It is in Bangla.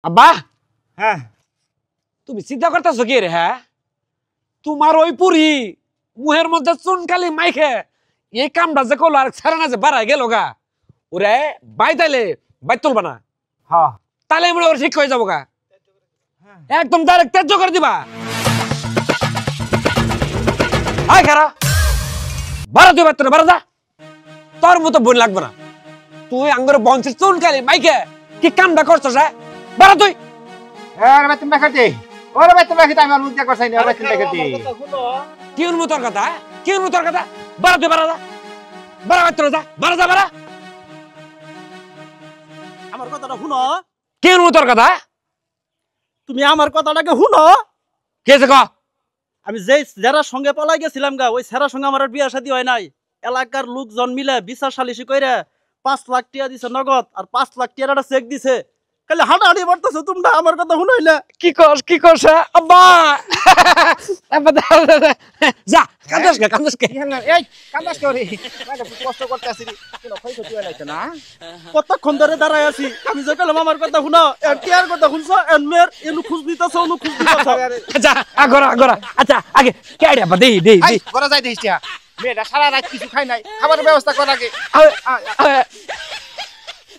আব্বা হ্যাঁ তুমি চিন্তা করতেছো কি রে? হ্যাঁ তোমার ওই পুরি মুহের মধ্যে চুনকালি মাইখে এই কামটা যে করলো আর ছাড়া না যে বাড়াই গেল গা ওরে বাই তাইলে বাই তুলবা না হ্যাঁ তাহলে মনে ওর ঠিক হয়ে যাবো গা একদম ডাইরেক্ট ত্যায্য করে দিবা আয় খারা বাড়া তুই বাড়তে বাড়া যা তোর মতো বোন লাগবে না তুই আঙ্গুর বংশের চুনকালি মাইখে কি কামটা করছস হ্যাঁ বাড়া তুই ওরে বেতন দেখাতে ওরে বেতন দেখাতে আমি আর মুখ দেখা চাই না বেতন দেখাতে কি উনমু তোর কথা কি উনমু তোর কথা বাড়া তুই বাড়া যা বাড়া বাড়তে যা বাড়া যা বাড়া আমার কথাটা শুনো কি উনমু তোর কথা তুমি আমার কথাটাকে শুনো কে যে ক আমি যেই যারা সঙ্গে পলাই গেছিলাম গা ওই সেরার সঙ্গে আমার আর বিয়া শাদী হয় নাই এলাকার লোকজন মিলে বিচার সালিশি কইরা 5 লাখ টাকা দিছে নগদ আর 5 লাখ টাকার একটা চেক দিছে খালি হাঁটাহাঁটি করতেছো তোমরা আমার কথা শুনাইলে কি করছ আব্বা আব্বা যা কান্দস কে এই কান্দাস করে কষ্ট করতে আসি কোনো ক্ষয়ক্ষতি হয় না না কতক্ষণ ধরে দাঁড়ায় আছি আমি যে কইলাম আমার কথা শুনো এর টিয়ার কথা শুনছো এর মেয়ের এনু খুঁজ দিতেছো অনু খুঁজ দিতেছো আচ্ছা আগরা আচ্ছা আগে কে আইডিয়া আব্বা দেই ঘরে যাই দিস মেয়েটা সারা রাত কিছু খাই নাই খাবারের ব্যবস্থা কর আগে